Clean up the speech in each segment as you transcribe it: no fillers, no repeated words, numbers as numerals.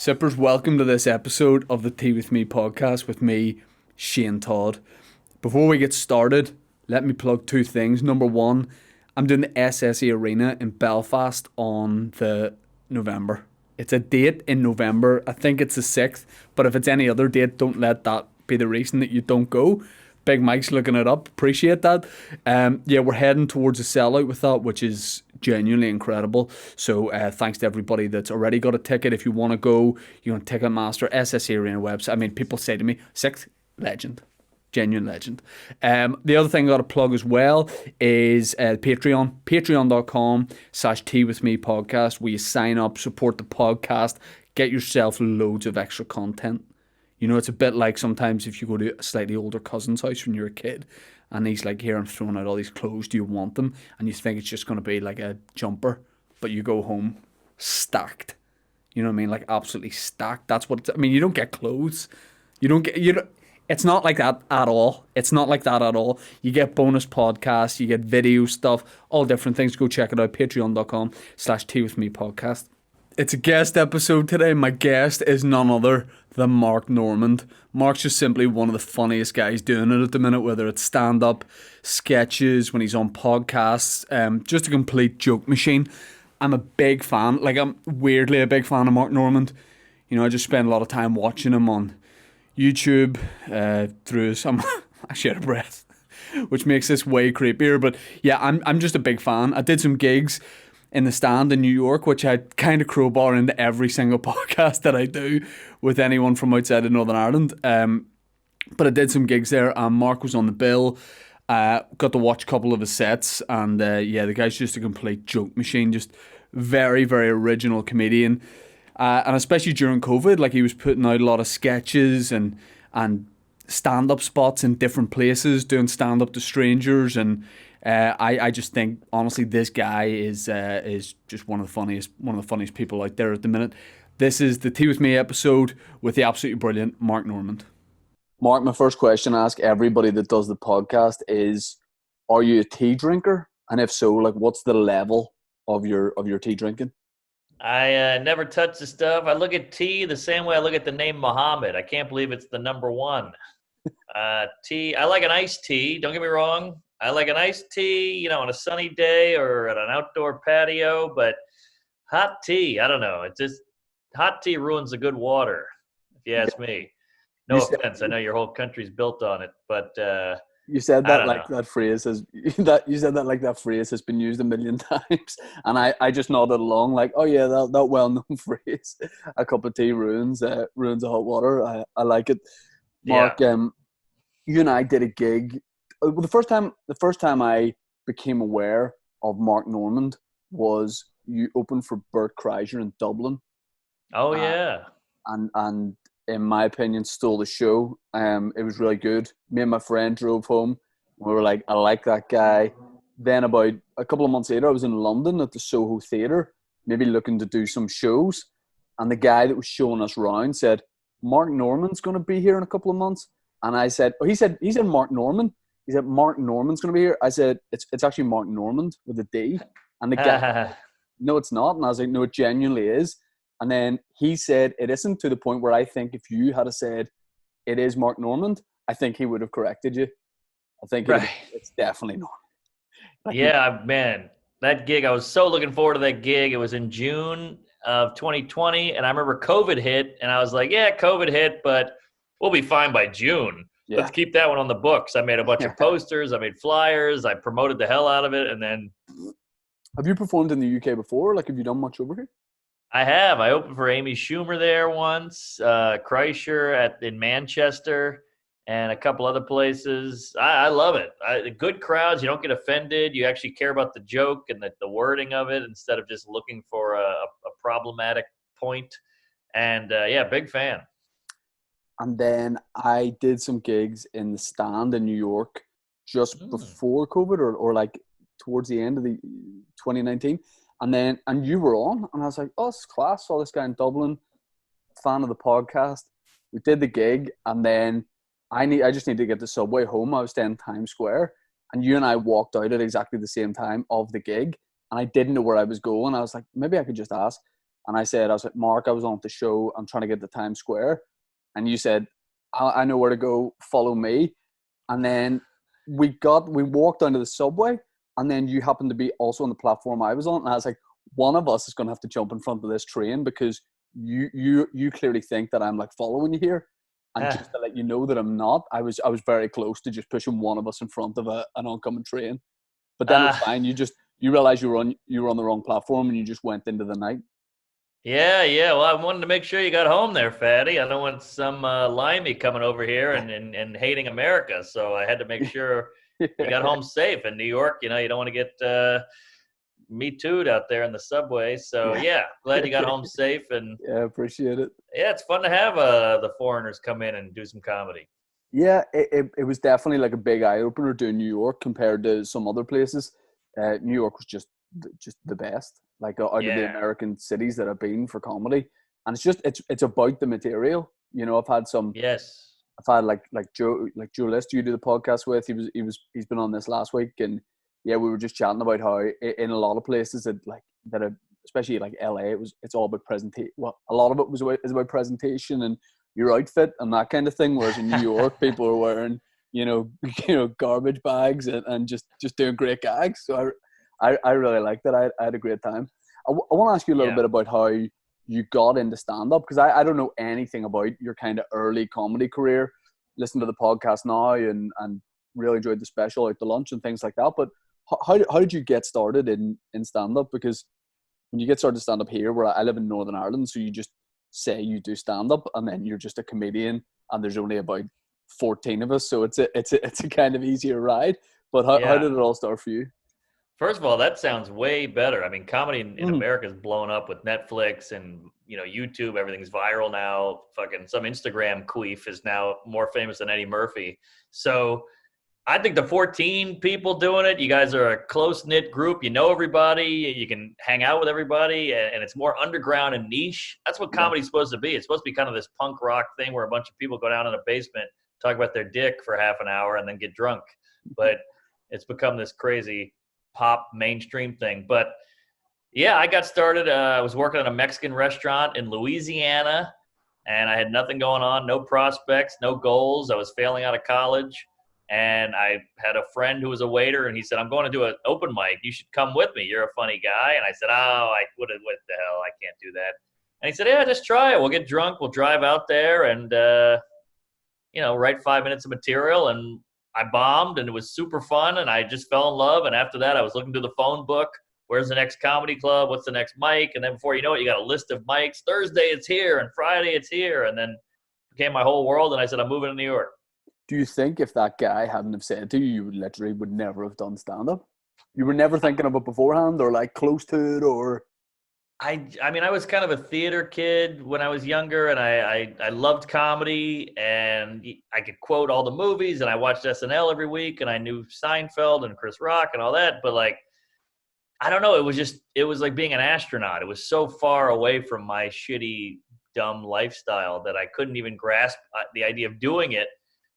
Sippers, welcome to this episode of the Tea With Me podcast with me, Shane Todd. Before we get started, let me plug two things. Number one, I'm doing the SSE Arena in Belfast on the November. It's a date in November. I think it's the 6th, but if it's any other date, don't let that be the reason that you don't go. Big Mike's looking it up. Appreciate that. We're heading towards a sellout with that, which is genuinely incredible. So thanks to everybody that's already got a ticket. If you want to go, you know, Ticketmaster, SSE Arena website. I mean, people say to me, 6th, legend. Genuine legend. The other thing I got to plug as well is Patreon. Patreon.com/teawithmepodcast, where you sign up, support the podcast, get yourself loads of extra content. You know, it's a bit like sometimes if you go to a slightly older cousin's house when you're a kid and he's like, here, I'm throwing out all these clothes, do you want them? And you think it's just going to be like a jumper, but you go home stacked. You know what I mean? Like absolutely stacked. That's what I mean, you don't get clothes. It's not like that at all. It's not like that at all. You get bonus podcasts, you get video stuff, all different things. Go check it out, patreon.com/teawithmepodcast. It's a guest episode today. My guest is none other than Mark Normand. Mark's just simply one of the funniest guys doing it at the minute, whether it's stand-up, sketches, when he's on podcasts, just a complete joke machine. I'm a big fan. Like, I'm weirdly a big fan of Mark Normand. You know, I just spend a lot of time watching him on YouTube through some... actually out of breath, which makes this way creepier. But yeah, I'm just a big fan. I did some gigs in the Stand in New York, which I kind of crowbar into every single podcast that I do with anyone from outside of Northern Ireland. But I did some gigs there, and Mark was on the bill. Got to watch a couple of his sets, and the guy's just a complete joke machine. Just very, very original comedian. And especially during COVID, like he was putting out a lot of sketches and stand-up spots in different places, doing stand-up to strangers, and I just think honestly this guy is just one of the funniest people out there at the minute. This is the Tea With Me episode with the absolutely brilliant Mark Normand. Mark, my first question I ask everybody that does the podcast is, are you a tea drinker? And if so, like what's the level of your tea drinking? I never touch the stuff. I look at tea the same way I look at the name Muhammad. I can't believe it's the number one. Tea. I like an iced tea. Don't get me wrong. I like an iced tea, you know, on a sunny day or at an outdoor patio. But hot tea, I don't know. It just hot tea ruins the good water, if you ask me. No offense. I know your whole country's built on it, but you said that like know. That phrase has that you said that like that phrase has been used a million times, and I just nodded along like, oh yeah, that well known phrase. A cup of tea ruins the hot water. I like it, Mark. Yeah. You and I did a gig. Well, the first time I became aware of Mark Normand was you opened for Bert Kreischer in Dublin. Oh yeah, and in my opinion, stole the show. It was really good. Me and my friend drove home. We were like, I like that guy. Then about a couple of months later, I was in London at the Soho Theatre, maybe looking to do some shows. And the guy that was showing us around said, Mark Normand's going to be here in a couple of months. And I said, he said Mark Normand. He said, Mark Normand's going to be here. I said, it's actually Mark Normand with a D. And the guy, no, it's not. And I was like, no, it genuinely is. And then he said, it isn't, to the point where I think if you had said it is Mark Normand, I think he would have corrected you. I think it's definitely not. Yeah, man, that gig, I was so looking forward to that gig. It was in June of 2020. And I remember COVID hit and I was like, yeah, COVID hit, but we'll be fine by June. Yeah. Let's keep that one on the books. I made a bunch of posters. I made flyers. I promoted the hell out of it. And then. Have you performed in the UK before? Like, have you done much over here? I have. I opened for Amy Schumer there once, Kreischer in Manchester, and a couple other places. I love it. Good crowds. You don't get offended. You actually care about the joke and the wording of it instead of just looking for a problematic point. And, big fan. And then I did some gigs in the Stand in New York just before COVID or like towards the end of the 2019. And you were on, and I was like, oh, it's class. Saw this guy in Dublin, fan of the podcast. We did the gig, and then I just need to get the subway home. I was staying in Times Square, and you and I walked out at exactly the same time of the gig, and I didn't know where I was going. I was like, maybe I could just ask. And I was like, Mark, I was on the show. I'm trying to get to Times Square. And you said, I know where to go. Follow me. And then we walked down to the subway. And then you happened to be also on the platform I was on. And I was like, one of us is going to have to jump in front of this train because you clearly think that I'm like following you here. And just to let you know that I'm not, I was very close to just pushing one of us in front of an oncoming train. But then it was fine. You realized you were on the wrong platform and you just went into the night. Yeah. Well, I wanted to make sure you got home there, Fatty. I don't want some limey coming over here and hating America. So I had to make sure you got home safe. In New York, you don't want to get Me Too'd out there in the subway. So yeah, glad you got home safe. And yeah, appreciate it. Yeah, it's fun to have the foreigners come in and do some comedy. Yeah, it was definitely like a big eye opener doing New York compared to some other places. New York was just the best, like out of the American cities that I've been for comedy, and it's about the material. I've had like Joe List you do the podcast with. He's been on this last week, and yeah, we were just chatting about how in a lot of places especially like LA, it's all about presentation. Well, a lot of it is about presentation and your outfit and that kind of thing. Whereas in New York, people are wearing garbage bags and just doing great gags. So I really liked it. I had a great time. I want to ask you a little bit about how you got into stand up, because I don't know anything about your kind of early comedy career. Listen to the podcast now and really enjoyed the special Out to Lunch and things like that. But how did you get started in stand up? Because when you get started stand up here, where I live in Northern Ireland, so you just say you do stand up and then you're just a comedian, and there's only about 14 of us, so it's a kind of easier ride. But how did it all start for you? First of all, that sounds way better. I mean, comedy in America is blown up with Netflix and YouTube. Everything's viral now. Fucking some Instagram queef is now more famous than Eddie Murphy. So I think the 14 people doing it, you guys are a close-knit group. You know everybody. You can hang out with everybody, and it's more underground and niche. That's what comedy's supposed to be. It's supposed to be kind of this punk rock thing where a bunch of people go down in a basement, talk about their dick for half an hour, and then get drunk. But it's become this crazy pop mainstream thing. But yeah, I got started. I was working at a Mexican restaurant in Louisiana, and I had nothing going on, no prospects, no goals. I was failing out of college. And I had a friend who was a waiter, and he said, I'm going to do an open mic. You should come with me. You're a funny guy. And I said, what the hell? I can't do that. And he said, yeah, just try it. We'll get drunk. We'll drive out there and, write 5 minutes of material. And I bombed, and it was super fun. And I just fell in love. And after that, I was looking through the phone book. Where's the next comedy club? What's the next mic? And then before you know it, you got a list of mics. Thursday it's here, and Friday it's here. And then it became my whole world. And I said, I'm moving to New York. Do you think if that guy hadn't have said to you, you literally would never have done stand-up? You were never thinking of it beforehand, or like close to it, or? I mean, I was kind of a theater kid when I was younger, and I loved comedy, and I could quote all the movies, and I watched SNL every week, and I knew Seinfeld and Chris Rock and all that. But like, I don't know. It was like being an astronaut. It was so far away from my shitty, dumb lifestyle that I couldn't even grasp the idea of doing it.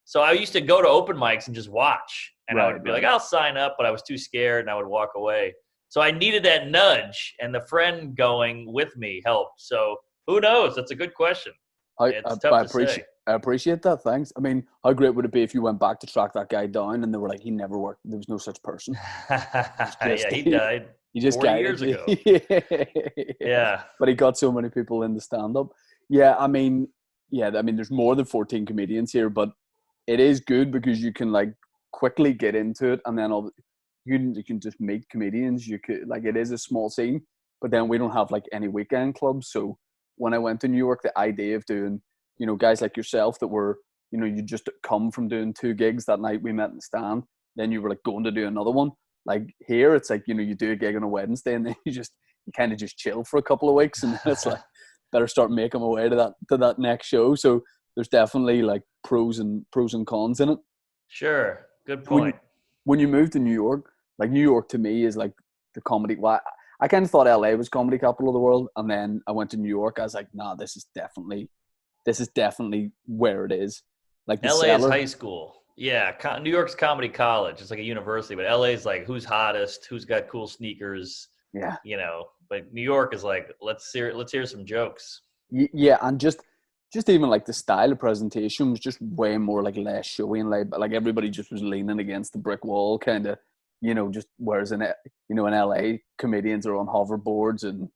So I used to go to open mics and just watch. And I would be like, I'll sign up, but I was too scared and I would walk away. So I needed that nudge, and the friend going with me helped. So who knows? That's a good question. It's tough to say. I appreciate that. Thanks. I mean, how great would it be if you went back to track that guy down and they were like, he never worked. There was no such person. Yeah, he died. He just 40 years ago. Yeah. But he got so many people in the stand-up. Yeah, I mean, there's more than 14 comedians here, but it is good because you can like quickly get into it, and then you can just meet comedians. You could like, it is a small scene, but then we don't have like any weekend clubs. So when I went to New York, the idea of doing, guys like yourself that were, you just come from doing 2 gigs that night, we met in the stand, then you were like going to do another one. Like here, it's like, you do a gig on a Wednesday, and then you kind of just chill for a couple of weeks, and then it's like, better start making my way to that next show. So there's definitely like pros and cons in it. Sure. Good point. When you moved to New York, like New York to me is like the comedy. Well, I kind of thought LA was comedy capital of the world, and then I went to New York. I was like, nah, this is definitely where it is. Like LA is high school. Yeah, New York's comedy college. It's like a university, but LA is like who's hottest, who's got cool sneakers. Yeah, But New York is like, let's hear some jokes. Yeah, and just even like the style of presentation was just way more like less showy and like everybody just was leaning against the brick wall, kind of, just whereas in LA comedians are on hoverboards and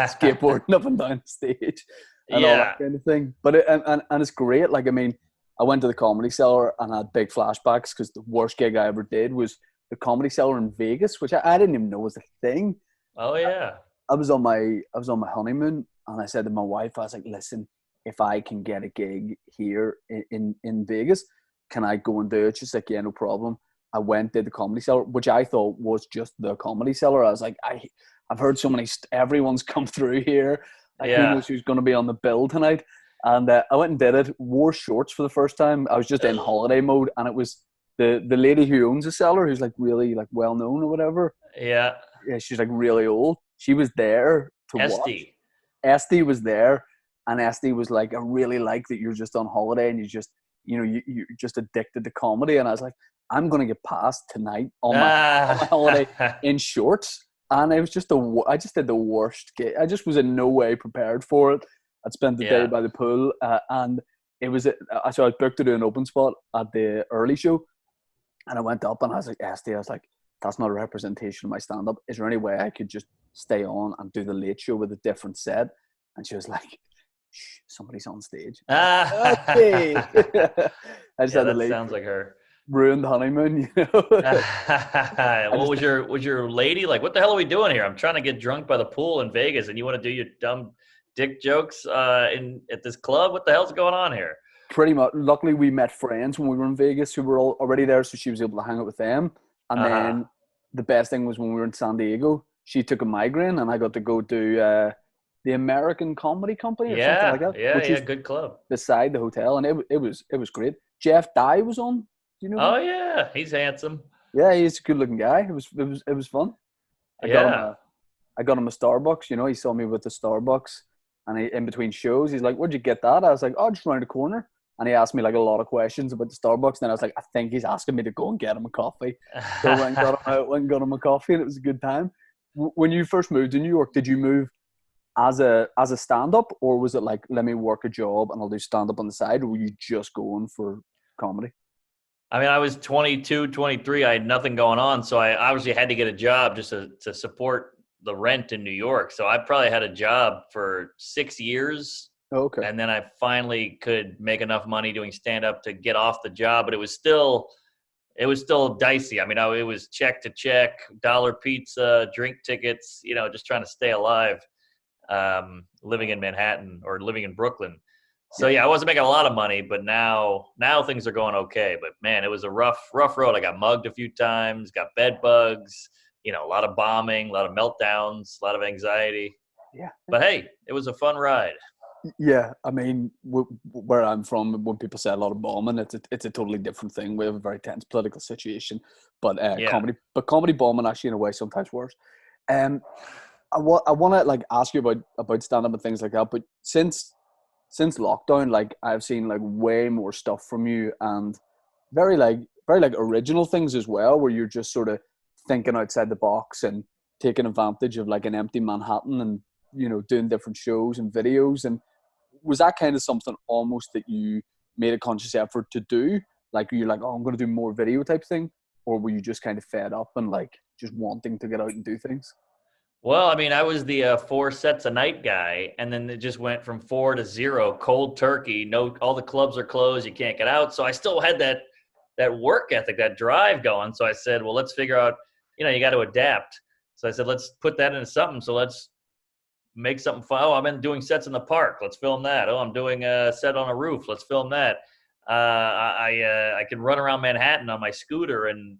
skateboarding up and down the stage and all that Yeah. kind of thing. But and it's great. Like, I mean, I went to the Comedy Cellar and I had big flashbacks because the worst gig I ever did was the Comedy Cellar in Vegas, which I didn't even know was a thing. Oh yeah. I was on my honeymoon and I said to my wife, I was like, listen, if I can get a gig here in Vegas, can I go and do it? She's like, yeah, no problem. I went, did the Comedy Cellar, which I thought was just the Comedy Cellar. I was like, I've heard so many, everyone's come through here. Like, who knows who's going to be on the bill tonight? And I went and did it, wore shorts for the first time. I was just in holiday mode, and it was the lady who owns the cellar, who's like really like well known or whatever. Yeah. Yeah, she's like really old. She was there to watch. Esty was there, and Esty was like, I really like that you're just on holiday and you just, you're just addicted to comedy. And I was like, I'm going to get past tonight on my holiday in shorts. And it was just I just did the worst gig. I just was in no way prepared for it. I'd spent the day by the pool, and it was, so I booked to do an open spot at the early show. And I went up and I was like, Esty, I was like, that's not a representation of my stand-up. Is there any way I could just stay on and do the late show with a different set? And she was like, shh, somebody's on stage. Okay. I just had to leave. Sounds like her. Ruined the honeymoon, What was your lady like? What the hell are we doing here? I'm trying to get drunk by the pool in Vegas, and you want to do your dumb dick jokes at this club? What the hell's going on here? Pretty much. Luckily, we met friends when we were in Vegas who were already there, so she was able to hang out with them. And then the best thing was when we were in San Diego, she took a migraine, and I got to go do the American Comedy Company or something like that. Yeah, good club beside the hotel, and it was great. Jeff Dye was on. Do you know? Oh yeah, he's handsome. Yeah, he's a good-looking guy. It was fun. I got him a Starbucks. He saw me with the Starbucks, and in between shows, he's like, "Where'd you get that?" I was like, "Oh, just around the corner." And he asked me like a lot of questions about the Starbucks. Then I was like, I think he's asking me to go and get him a coffee. So I went and got him a coffee, and it was a good time. When you first moved to New York, did you move as a stand-up, or was it like, let me work a job and I'll do stand-up on the side, or were you just going for comedy? I mean, I was 22, 23. I had nothing going on, so I obviously had to get a job just to support the rent in New York. So I probably had a job for 6 years. Okay. And then I finally could make enough money doing stand-up to get off the job, but it was still dicey. I mean, it was check to check, dollar pizza, drink tickets, just trying to stay alive, living in Manhattan or living in Brooklyn. So yeah, I wasn't making a lot of money, but now things are going okay. But man, it was a rough road. I got mugged a few times, got bed bugs, a lot of bombing, a lot of meltdowns, a lot of anxiety. Yeah. But hey, it was a fun ride. Yeah, I mean, where I'm from, when people say a lot of bombing, it's a totally different thing. We have a very tense political situation, but comedy bombing actually in a way sometimes worse. I want to like ask you about stand up and things like that. But since lockdown, like I've seen like way more stuff from you, and very original things as well, where you're just sort of thinking outside the box and taking advantage of like an empty Manhattan and doing different shows and videos. And was that kind of something almost that you made a conscious effort to do? Like, you're like, oh, I'm going to do more video type thing? Or were you just kind of fed up and like just wanting to get out and do things? Well, I mean, I was the 4 sets a night guy, and then it just went from 4 to 0, cold turkey. No, all the clubs are closed. You can't get out. So I still had that work ethic, that drive going. So I said, well, let's figure out, you got to adapt. So I said, let's put that into something. So let's make something fun. Oh, I've been doing sets in the park. Let's film that. Oh, I'm doing a set on a roof. Let's film that. I can run around Manhattan on my scooter and,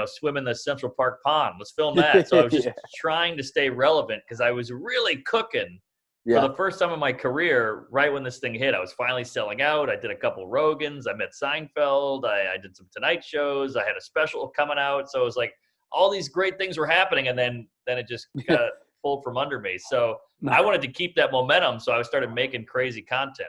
swim in the Central Park pond. Let's film that. So I was just trying to stay relevant because I was really cooking for the first time in my career. Right when this thing hit, I was finally selling out. I did a couple Rogans. I met Seinfeld. I did some Tonight shows. I had a special coming out. So it was like all these great things were happening, and then it just got pulled from under me. So I wanted to keep that momentum. So I started making crazy content.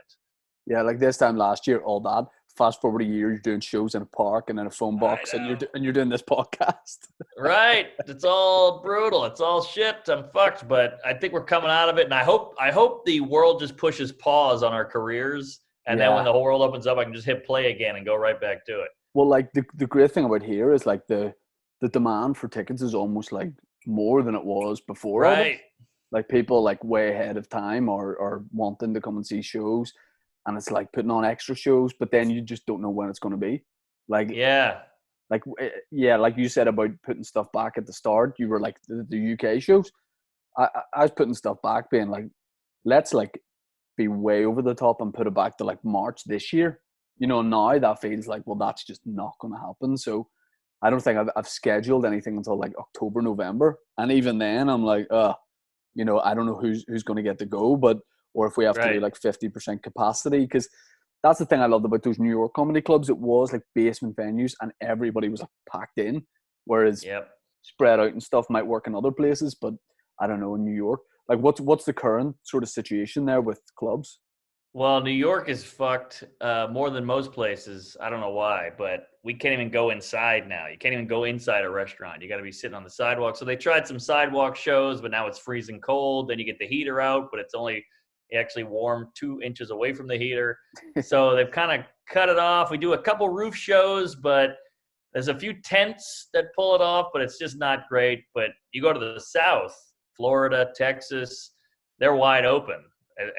Yeah, like this time last year, all that fast forward a year, you're doing shows in a park and in a phone I box, and know. you're doing this podcast. Right. It's all brutal. It's all shit. I'm fucked, but I think we're coming out of it. And I hope the world just pushes pause on our careers. And then when Yeah. the whole world opens up, I can just hit play again and go right back to it. Well, like the great thing about here is like the demand for tickets is almost like more than it was before all this. Right. Like people like way ahead of time or wanting to come and see shows, and it's like putting on extra shows, but then you just don't know when it's going to be. Like Yeah. yeah, like you said about putting stuff back at the start. You were like the UK shows. I was putting stuff back, being like, let's like be way over the top and put it back to like March this year. You know, now that feels like, well, that's just not going to happen. So I don't think I've scheduled anything until like October, November, and even then I'm like, you know, I don't know who's going to get to go, but or if we have to do Right. like 50% capacity, because that's the thing I loved about those New York comedy clubs. It was like basement venues, and everybody was like packed in. Whereas Yep. spread out and stuff might work in other places, but I don't know in New York. Like, what's the current sort of situation there with clubs? Well, New York is fucked more than most places. I don't know why, but we can't even go inside now. You can't even go inside a restaurant. You got to be sitting on the sidewalk. So they tried some sidewalk shows, but now it's freezing cold. Then you get the heater out, but it's only actually warm 2 inches away from the heater. So they've kind of cut it off. We do a couple roof shows, but there's a few tents that pull it off, but it's just not great. But you go to the South, Florida, Texas, they're wide open.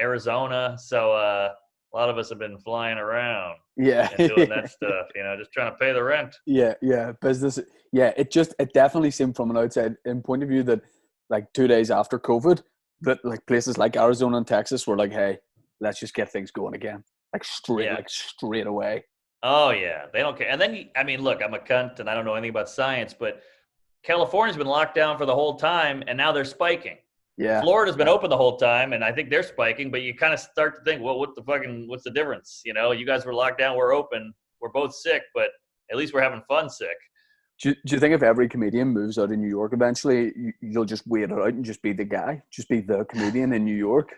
Arizona. So a lot of us have been flying around Yeah. and doing that stuff, you know, just trying to pay the rent. Yeah, business. Yeah, it definitely seemed from an outside in point of view that like 2 days after COVID, that like places like Arizona and Texas were like, hey, let's just get things going again, Yeah. like straight away. Oh, yeah. They don't care. And then, I mean, look, I'm a cunt and I don't know anything about science, but California's been locked down for the whole time and now they're spiking. Yeah, Florida's been yeah. open the whole time, and I think they're spiking. But you kind of start to think, well, what's the difference? You know, you guys were locked down, we're open, we're both sick, but at least we're having fun sick. Do you think if every comedian moves out of New York eventually, you'll just wait it out and just be the guy, just be the comedian in New York?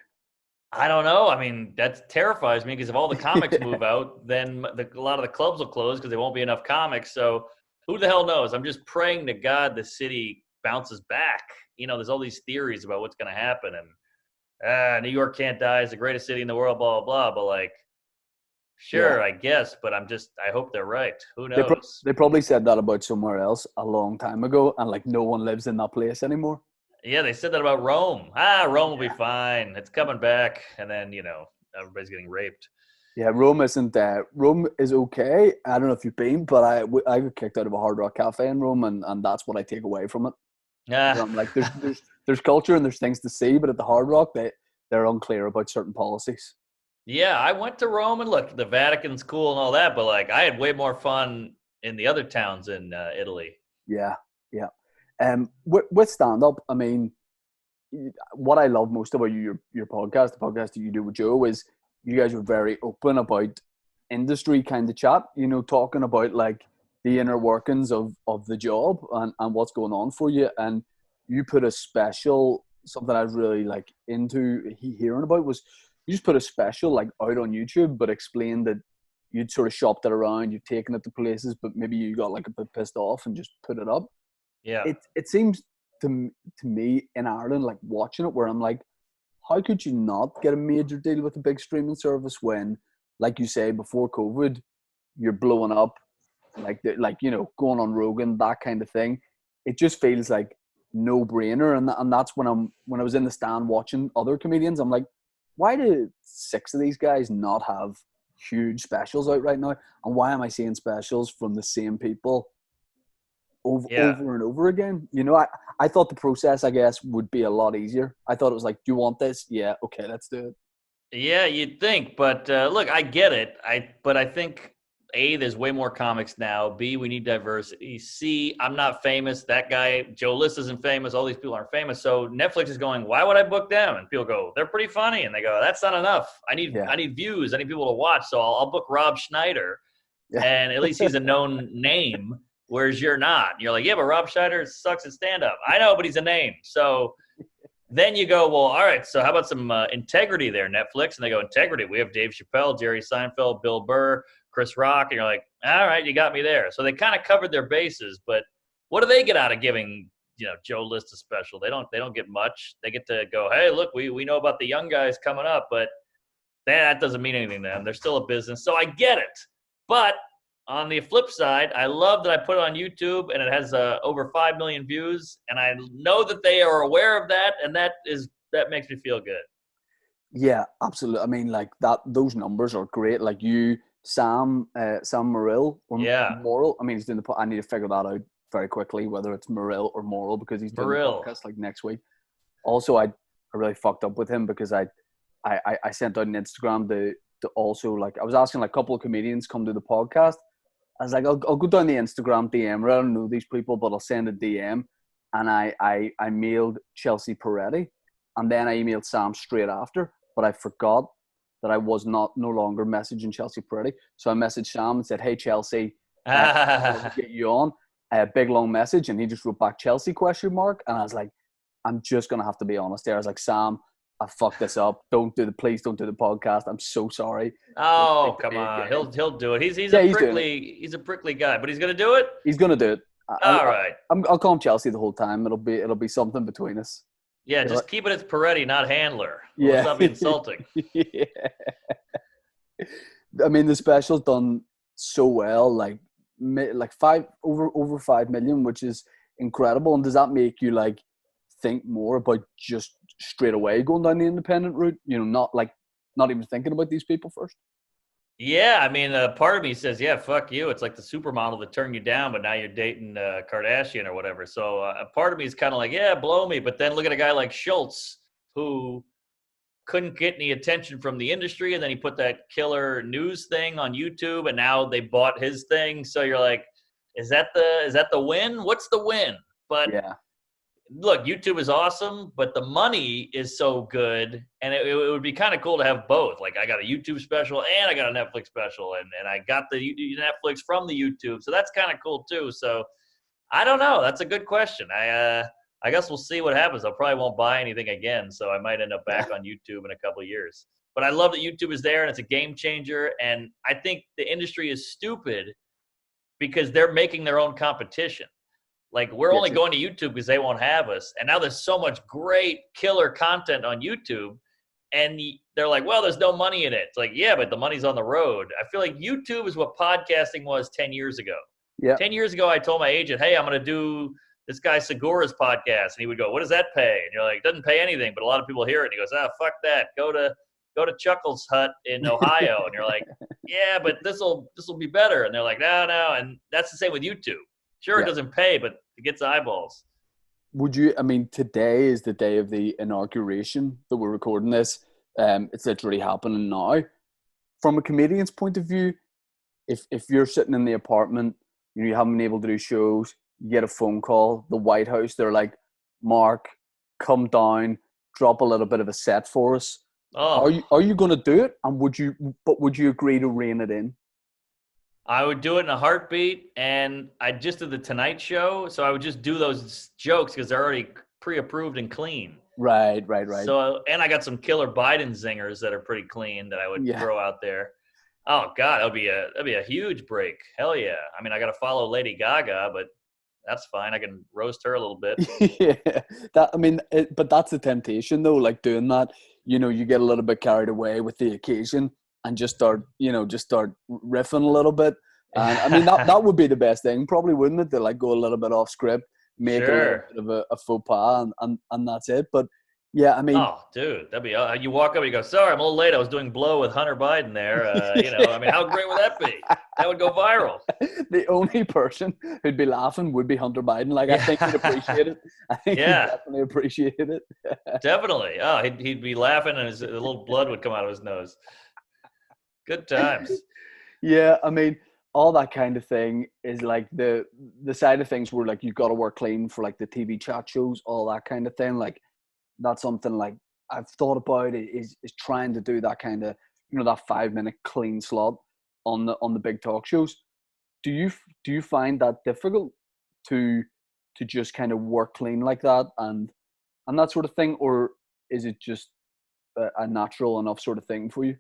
I don't know. I mean, that terrifies me because if all the comics move out, then a lot of the clubs will close because there won't be enough comics. So who the hell knows? I'm just praying to God the city bounces back. You know, there's all these theories about what's going to happen, and New York can't die. It's the greatest city in the world, blah, blah, blah. But like, Yeah. sure, I guess, but I hope they're right. Who They, knows? they probably said that about somewhere else a long time ago, and like no one lives in that place anymore. Yeah, they said that about Rome. Rome will be Yeah. fine. It's coming back. And then, you know, everybody's getting raped. Yeah, Rome isn't. Rome is okay. I don't know if you've been, but I got kicked out of a Hard Rock cafe in Rome, and that's what I take away from it. Ah, I'm like, there's culture and there's things to see, but at the Hard Rock, they're unclear about certain policies. yeah, I went to Rome and look, the Vatican's cool and all that, but like I had way more fun in the other towns in Italy. Yeah, yeah. With stand up, I mean, what I love most about your podcast, the podcast that you do with Joe, is you guys are very open about industry kind of chat. You know, talking about like the inner workings of the job and what's going on for you. And you put a special something I was really like into hearing about was you just put a special like out on YouTube, but explained that you'd sort of shopped it around, you've taken it to places, but maybe you got like a bit pissed off and just put it up. Yeah. It seems to me in Ireland, like watching it, where I'm like, how could you not get a major deal with a big streaming service when, like you say, before COVID, you're blowing up, like you know, going on Rogan, that kind of thing. It just feels like no brainer, and that's when I was in the stand watching other comedians, I'm like, why do 6 of these guys not have huge specials out right now, and why am I seeing specials from the same people Yeah. over and over again? You know, I thought the process, I guess, would be a lot easier. I thought it was like, do you want this? Yeah, okay, let's do it. Yeah, you'd think, but look, I get it. But I think A, there's way more comics now. B, we need diversity. C, I'm not famous. That guy, Joe List, isn't famous. All these people aren't famous. So Netflix is going, why would I book them? And people go, they're pretty funny. And they go, that's not enough. I need Yeah, views. I need people to watch. So I'll book Rob Schneider, yeah, and at least he's a known name, whereas you're not. You're like, yeah, but Rob Schneider sucks at stand-up. I know, but he's a name. So then you go, well, all right, so how about some integrity there, Netflix? And they go, integrity. We have Dave Chappelle, Jerry Seinfeld, Bill Burr, Chris Rock, and you're like, all right, you got me there. So they kind of covered their bases, but what do they get out of giving Joe List a special? They don't get much. They get to go, hey, look, we know about the young guys coming up, but that doesn't mean anything to them. They're still a business, so I get it. But on the flip side, I love that I put it on YouTube and it has over 5 million views, and I know that they are aware of that, and that makes me feel good. Yeah, absolutely. I mean, like those numbers are great. Like Sam Morrill or Morrill. I mean, he's doing I need to figure that out very quickly, whether it's Morrill or Morrill, because he's doing the podcast like next week. Also, I really fucked up with him because I sent out an Instagram to also, like, I was asking like a couple of comedians come to the podcast. I was like, I'll go down the Instagram DM. I don't know these people, but I'll send a DM. And I mailed Chelsea Peretti, and then I emailed Sam straight after. But I forgot that I was no longer messaging Chelsea Peretti. So I messaged Sam and said, hey, Chelsea, get you on. A big long message, and he just wrote back Chelsea ? And I was like, I'm just going to have to be honest there. I was like, Sam, I fucked this up. Please don't do the podcast. I'm so sorry. Oh, come on. He'll do it. He's a prickly guy, but he's going to do it? He's going to do it. All right. I'll call him Chelsea the whole time. It'll be something between us. Yeah, just keep it as Peretti, not Handler. Yeah. Let's not be insulting. Yeah. I mean, the special's done so well, like over 5 million, which is incredible. And does that make you like think more about just straight away going down the independent route? Not even thinking about these people first? Yeah, I mean, part of me says, yeah, fuck you. It's like the supermodel that turned you down, but now you're dating Kardashian or whatever. So a part of me is kind of like, yeah, blow me. But then look at a guy like Schultz, who couldn't get any attention from the industry, and then he put that killer news thing on YouTube, and now they bought his thing. So you're like, is that the win? What's the win? But yeah. Look, YouTube is awesome, but the money is so good, and it would be kind of cool to have both. Like, I got a YouTube special and I got a Netflix special, and I got the Netflix from the YouTube, so that's kind of cool too. So I don't know. That's a good question. I guess we'll see what happens. I probably won't buy anything again, so I might end up back on YouTube in a couple of years. But I love that YouTube is there, and it's a game changer, and I think the industry is stupid because they're making their own competition. Like, we're only going to YouTube because they won't have us. And now there's so much great killer content on YouTube. And they're like, well, there's no money in it. It's like, yeah, but the money's on the road. I feel like YouTube is what podcasting was 10 years ago. Yeah. 10 years ago, I told my agent, hey, I'm going to do this guy Segura's podcast. And he would go, what does that pay? And you're like, it doesn't pay anything, but a lot of people hear it. And he goes, fuck that. Go to Chuckles Hut in Ohio. And you're like, yeah, but this will be better. And they're like, no. And that's the same with YouTube. Sure, it doesn't pay, but it gets eyeballs. Today is the day of the inauguration that we're recording this. It's literally happening now. From a comedian's point of view, if you're sitting in the apartment, you haven't been able to do shows, you get a phone call, the White House, they're like, Mark, come down, drop a little bit of a set for us. Oh. Are you going to do it? And would you agree to rein it in? I would do it in a heartbeat, and I just did the Tonight Show, so I would just do those jokes because they're already pre-approved and clean. Right. So, and I got some killer Biden zingers that are pretty clean that I would throw out there. Oh God, that'd be a huge break. Hell yeah! I mean, I got to follow Lady Gaga, but that's fine. I can roast her a little bit. Yeah, but that's the temptation though. Like doing that, you get a little bit carried away with the occasion. And just start riffing a little bit. And I mean, that would be the best thing, probably, wouldn't it? To like go a little bit off script, make a little bit of a faux pas, and that's it. But yeah, I mean, oh, dude, that'd be. You walk up and you go, "Sorry, I'm a little late. I was doing Blow with Hunter Biden there." I mean, how great would that be? That would go viral. The only person who'd be laughing would be Hunter Biden. Like, I think he'd appreciate it. I think he'd definitely appreciate it. Definitely. Oh, he'd be laughing, and a little blood would come out of his nose. Good times. Yeah, I mean, all that kind of thing is like the side of things where like you've got to work clean for like the TV chat shows, all that kind of thing. Like, that's something like I've thought about is trying to do that kind of, that 5-minute clean slot on the big talk shows. Do you find that difficult to just kind of work clean like that and that sort of thing, or is it just a natural enough sort of thing for you?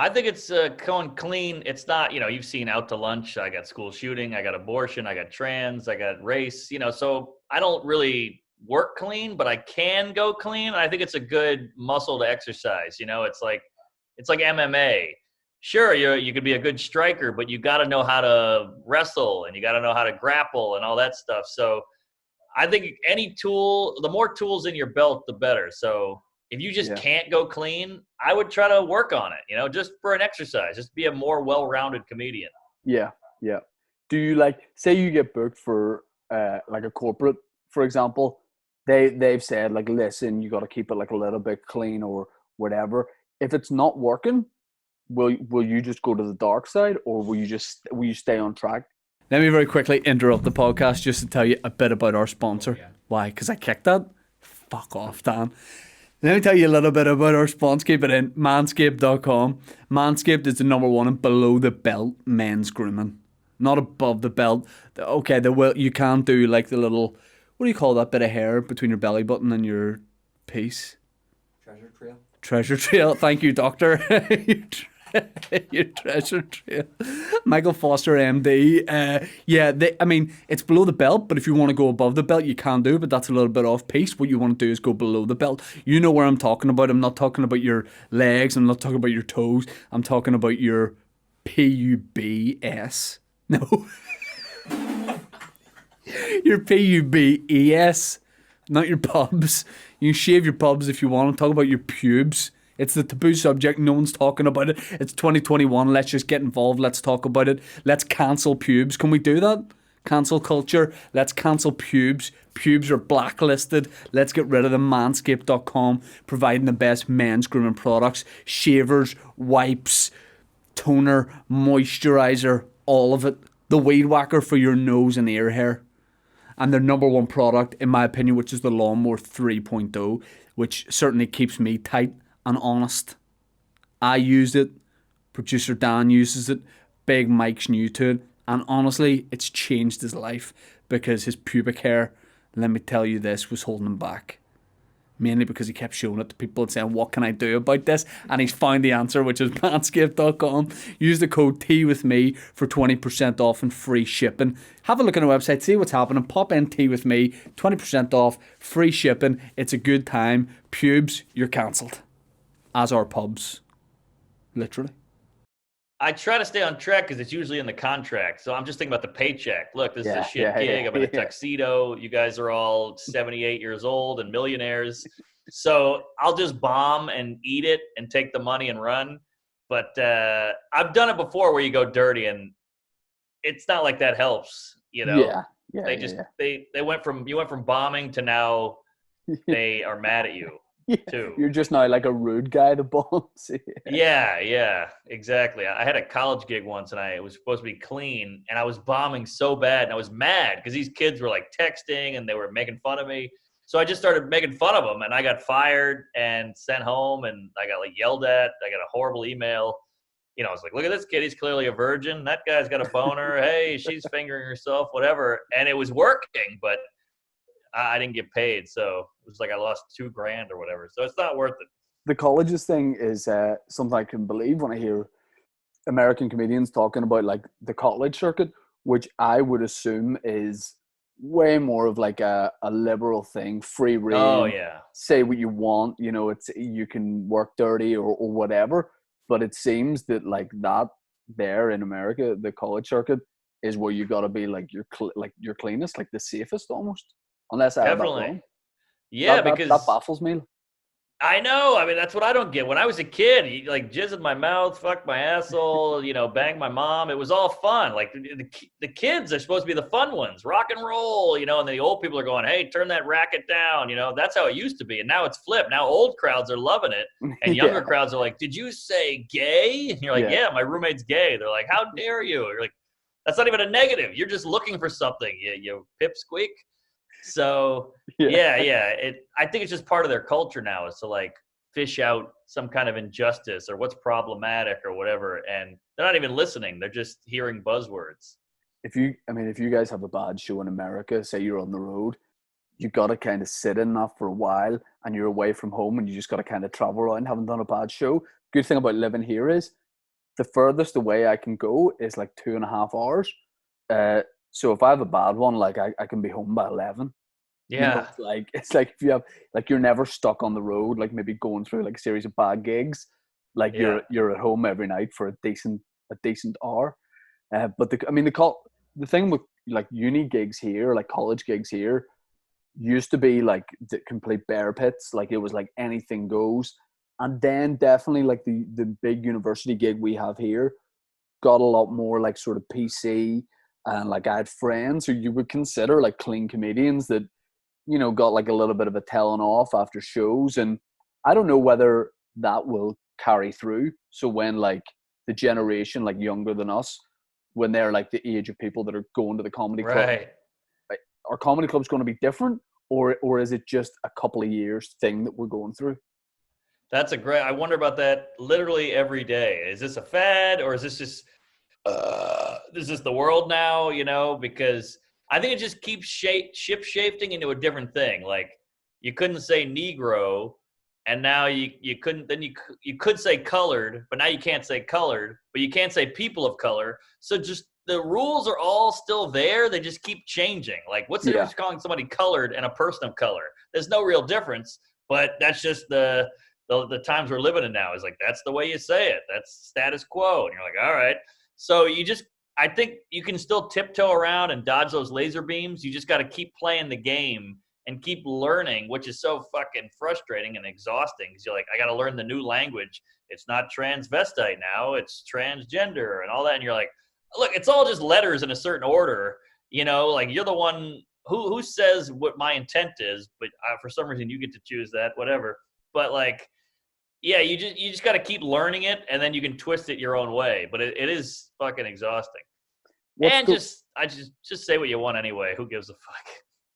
I think it's going clean. It's not, you've seen Out to Lunch. I got school shooting. I got abortion. I got trans. I got race. So I don't really work clean, but I can go clean. I think it's a good muscle to exercise. It's like MMA. Sure, you could be a good striker, but you got to know how to wrestle and you got to know how to grapple and all that stuff. So I think any tool, the more tools in your belt, the better. So if you just can't go clean, I would try to work on it, just for an exercise, just be a more well-rounded comedian. Yeah. Yeah. Do you say you get booked for like a corporate, for example, they've said like, listen, you got to keep it like a little bit clean or whatever. If it's not working, will you just go to the dark side, or will you stay on track? Let me very quickly interrupt the podcast just to tell you a bit about our sponsor. Yeah. Why? Because I kicked that? Fuck off, Dan. Let me tell you a little bit about our sponsor. Keep it in. Manscaped.com. Manscaped is the #1 in below the belt men's grooming. Not above the belt. Okay, you can do like the little, what do you call that bit of hair between your belly button and your piece? Treasure trail. Thank you, doctor. Your treasure trail. Michael Foster, MD. It's below the belt, but if you want to go above the belt, you can do, but that's a little bit off piece. What you want to do is go below the belt. You know where I'm talking about. I'm not talking about your legs. I'm not talking about your toes. I'm talking about your pubs. No. Your pubes, not your pubs. You can shave your pubs if you want. I'm talking about your pubes. It's the taboo subject. No one's talking about it. It's 2021. Let's just get involved. Let's talk about it. Let's cancel pubes. Can we do that? Cancel culture. Let's cancel pubes. Pubes are blacklisted. Let's get rid of them. Manscaped.com, providing the best men's grooming products. Shavers, wipes, toner, moisturizer, all of it. The weed whacker for your nose and ear hair. And their #1 product, in my opinion, which is the Lawnmower 3.0, which certainly keeps me tight and honest. I used it. Producer Dan uses it. Big Mike's new to it. And honestly, it's changed his life because his pubic hair, let me tell you this, was holding him back. Mainly because he kept showing it to people and saying, what can I do about this? And he's found the answer, which is manscaped.com. Use the code teawithme for 20% off and free shipping. Have a look on the website, see what's happening. Pop in teawithme, 20% off, free shipping. It's a good time. Pubes, you're cancelled. As are pubs. Literally. I try to stay on track because it's usually in the contract. So I'm just thinking about the paycheck. Look, this is a shit gig. I'm in a tuxedo. You guys are all 78 years old and millionaires. So I'll just bomb and eat it and take the money and run. But I've done it before where you go dirty and it's not like that helps, They went from bombing to now they are mad at you. Too. You're just now like a rude guy to bombs. Yeah, exactly. I had a college gig once and it was supposed to be clean and I was bombing so bad and I was mad because these kids were like texting and they were making fun of me. So I just started making fun of them and I got fired and sent home and I got like yelled at. I got a horrible email. I was like, look at this kid. He's clearly a virgin. That guy's got a boner. Hey, she's fingering herself, whatever. And it was working, but I didn't get paid, so it was like I lost $2,000 or whatever. So it's not worth it. The colleges thing is something I can believe when I hear American comedians talking about like the college circuit, which I would assume is way more of like a liberal thing, free reign. Oh yeah. Say what you want, it's you can work dirty or whatever. But it seems that like that there in America, the college circuit is where you got to be like your cleanest, like the safest almost. Unless I definitely. Have that wrong. Yeah, because that baffles me. I know. I mean, that's what I don't get. When I was a kid, he like jizz in my mouth, fuck my asshole, bang my mom. It was all fun. Like the kids are supposed to be the fun ones, rock and roll, and then the old people are going, hey, turn that racket down. That's how it used to be. And now it's flipped. Now old crowds are loving it. And younger crowds are like, did you say gay? And you're like, yeah, my roommate's gay. They're like, how dare you? You're like, that's not even a negative. You're just looking for something. You pipsqueak. So I think it's just part of their culture now is to like fish out some kind of injustice or what's problematic or whatever, and they're not even listening. They're just hearing buzzwords. If you guys have a bad show in America, say you're on the road, you got to kind of sit in that for a while, and you're away from home, and you just got to kind of travel around, having done a bad show. Good thing about living here is the furthest away I can go is like 2.5 hours. So if I have a bad one, like I can be home by 11. You know, Yeah. it's like if you have like you're never stuck on the road, like maybe going through like a series of bad gigs. Like Yeah. you're at home every night for a decent hour. But the thing with like uni gigs here, like college gigs here, used to be like the complete bear pits. Like it was like anything goes. And then definitely like the big university gig we have here got a lot more like sort of PC, and like I had friends who you would consider like clean comedians that, you know, got like a little bit of a telling off after shows. And I don't know whether that will carry through. So when like the generation like younger than us, when they're like the age of people that are going to the comedy club, Right. like, are comedy clubs going to be different, or is it just a couple of years thing that we're going through? I wonder about that literally every day. Is this a fad, or is this just the world now, you know? Because I think it just keeps shifting into a different thing. Like, you couldn't say Negro, and now you couldn't. Then you could say colored, but now you can't say colored. But you can't say people of color. So just the rules are all still there. They just keep changing. Like, what's the difference calling somebody colored and a person of color? There's no real difference. But that's just the times we're living in now. Is like, that's the way you say it. That's status quo. And you're like, all right. So I think you can still tiptoe around and dodge those laser beams. You just got to keep playing the game and keep learning, which is so fucking frustrating and exhausting. Because you're like, I got to learn the new language. It's not transvestite now, it's transgender and all that. And you're like, look, it's all just letters in a certain order. You know, like, you're the one who says what my intent is, but for some reason you get to choose that, whatever. But like, yeah, you just got to keep learning it, and then you can twist it your own way. But it is fucking exhausting. Just say what you want anyway. Who gives a fuck?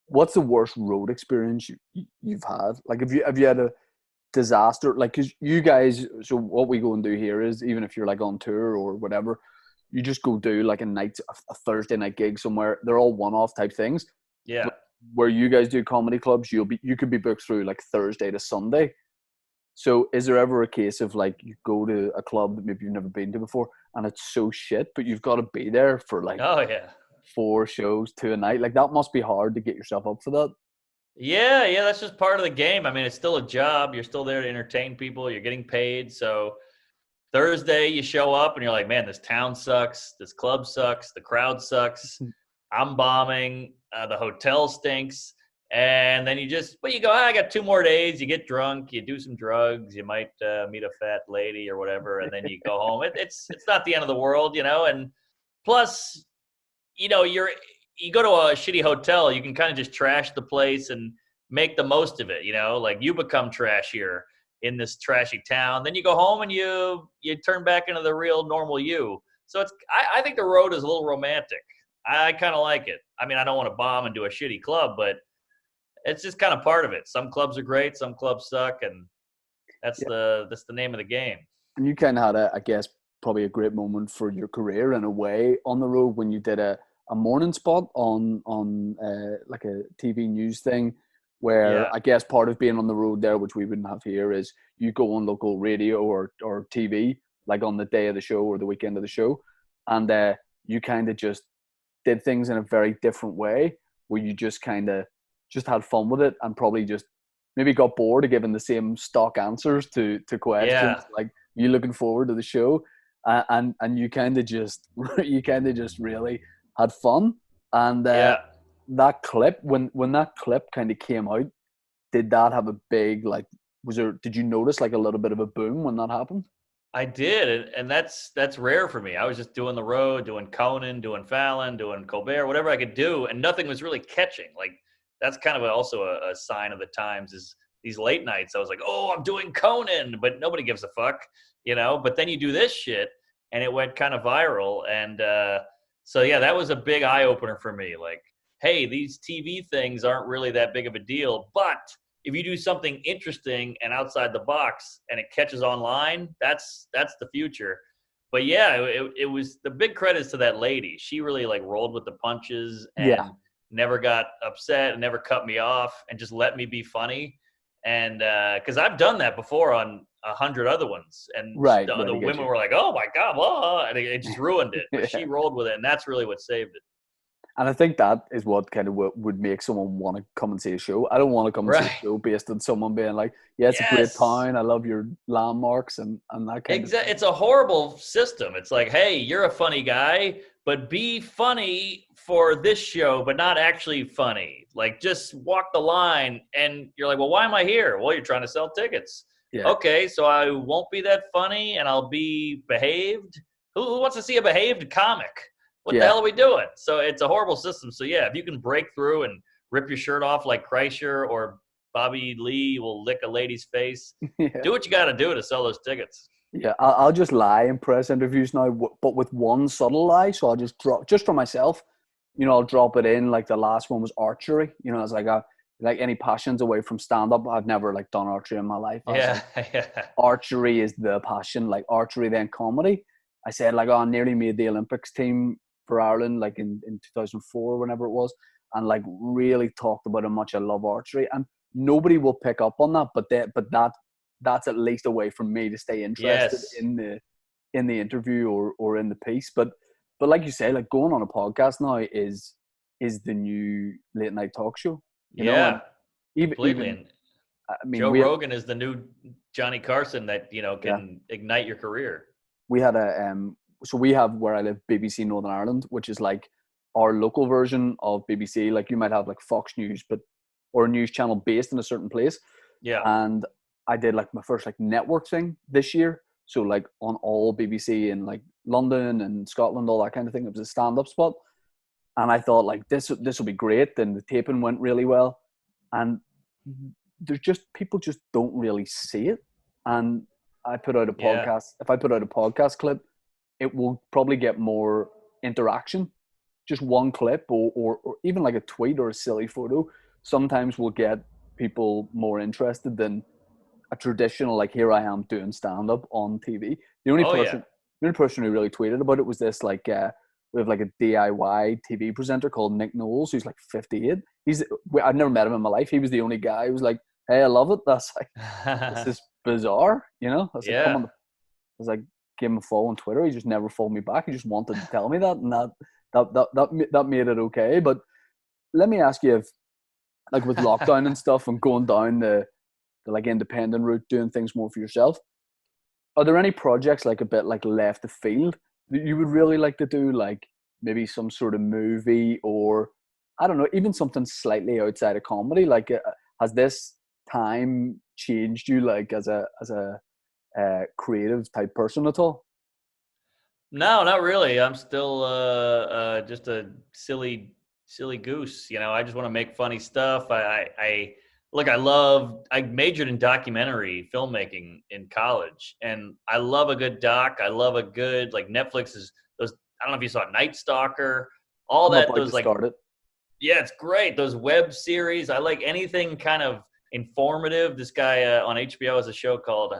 What's the worst road experience you've had? Like, have you had a disaster? Like, because you guys, so what we go and do here is, even if you're like on tour or whatever, you just go do like a Thursday night gig somewhere. They're all one-off type things. Yeah. But where you guys do comedy clubs, you could be booked through like Thursday to Sunday. So is there ever a case of like you go to a club that maybe you've never been to before and it's so shit, but you've got to be there for like 4 shows, 2 a night? Like, that must be hard to get yourself up for that. Yeah, that's just part of the game. I mean, it's still a job. You're still there to entertain people. You're getting paid. So Thursday you show up and you're like, man, this town sucks. This club sucks. The crowd sucks. I'm bombing. The hotel stinks. And then you go, I got 2 more days. You get drunk, you do some drugs, you might meet a fat lady or whatever, and then you go home. It's not the end of the world, you know. And plus, you know, you go to a shitty hotel, you can kind of just trash the place and make the most of it, you know. Like, you become trashier in this trashy town. Then you go home and you turn back into the real normal you. So I think the road is a little romantic. I kind of like it. I mean, I don't want to bomb and do a shitty club, but it's just kind of part of it. Some clubs are great, some clubs suck, and that's the name of the game. And you kind of had I guess, probably a great moment for your career in a way on the road when you did a morning spot on like a TV news thing, where I guess part of being on the road there, which we wouldn't have here, is you go on local radio or TV like on the day of the show or the weekend of the show, and you kind of just did things in a very different way, where you just kind of just had fun with it and probably just maybe got bored of giving the same stock answers to questions. Like, you looking forward to the show, and you kind of just really had fun. And that clip, when that clip kind of came out, did that have a big, like, did you notice like a little bit of a boom when that happened? I did, and that's rare for me. I was just doing the road, doing Conan, doing Fallon, doing Colbert, whatever I could do, and nothing was really catching. Like, that's kind of also a sign of the times, is these late nights. I was like, oh, I'm doing Conan, but nobody gives a fuck, you know. But then you do this shit, and it went kind of viral, and so yeah, that was a big eye opener for me. Like, hey, these TV things aren't really that big of a deal, but if you do something interesting and outside the box and it catches online, that's the future. But yeah, it was the big credits to that lady. She really like rolled with the punches and never got upset and never cut me off and just let me be funny. And because I've done that before on 100 other ones, and the women were like, "Oh my god!" Blah, and it just ruined it. But she rolled with it, and that's really what saved it. And I think that is what kind of would make someone want to come and see a show. I don't want to come and see a show based on someone being like, yeah, it's a great town. I love your landmarks and that kind of thing. It's a horrible system. It's like, hey, you're a funny guy, but be funny for this show, but not actually funny. Like, just walk the line. And you're like, well, why am I here? Well, you're trying to sell tickets. Yeah. Okay, so I won't be that funny and I'll be behaved. Who wants to see a behaved comic? What the hell are we doing? So it's a horrible system. So yeah, if you can break through and rip your shirt off like Kreischer or Bobby Lee will lick a lady's face, do what you got to do to sell those tickets. Yeah, I'll just lie in press interviews now, but with one subtle lie. So I'll just drop, just for myself, I'll drop it in. Like the last one was archery. It's like any passions away from stand-up. I've never like done archery in my life. Archery is the passion, like archery, then comedy. I said like, I nearly made the Olympics team for Ireland, like in 2004, whenever it was, and like really talked about how much I love archery, and nobody will pick up on that, but that's at least a way for me to stay interested in the interview or in the piece. But like you say, like going on a podcast now is the new late night talk show. You know? Completely. I mean, Joe Rogan is the new Johnny Carson that can ignite your career. We had so we have, where I live, BBC Northern Ireland, which is like our local version of BBC. Like you might have like Fox News, or a news channel based in a certain place. Yeah. And I did like my first like network thing this year. So like on all BBC in like London and Scotland, all that kind of thing. It was a stand-up spot. And I thought like this will be great. Then the taping went really well. And there's people just don't really see it. And I put out a podcast. If I put out a podcast clip, it will probably get more interaction. Just one clip or even like a tweet or a silly photo sometimes will get people more interested than a traditional, like, here I am doing stand-up on TV. The only person who really tweeted about it was this, like, we have like a DIY TV presenter called Nick Knowles, who's like 58. I've never met him in my life. He was the only guy who was like, hey, I love it. That's like, this is bizarre, I was like, come on. I was like, give him a follow on Twitter. He just never followed me back. He just wanted to tell me that, and that made it okay. But let me ask you, if, like, with lockdown and stuff and going down the like independent route, doing things more for yourself, are there any projects like a bit like left of field that you would really like to do, like maybe some sort of movie, or I don't know, even something slightly outside of comedy? Like, has this time changed you, like as a creative type person at all? No, not really. I'm still just a silly goose. I just want to make funny stuff. I majored in documentary filmmaking in college, and I love a good doc. I love a good, like, Netflix is those. I don't know if you saw Night Stalker, all that. Those like, yeah, it's great. Those web series. I like anything kind of informative. This guy on HBO has a show called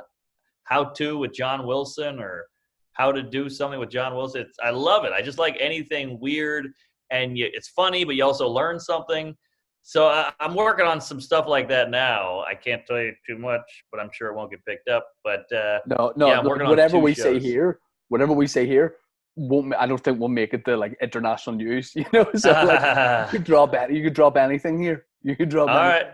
How To with John Wilson, or How to Do Something with John Wilson. I love it. I just like anything weird, and it's funny, but you also learn something. So I'm working on some stuff like that now. I can't tell you too much, but I'm sure it won't get picked up. But no, I'm working whatever on we shows. Whatever we say here, I don't think we'll make it to like international news. So like, you could drop anything here. You could drop. All right.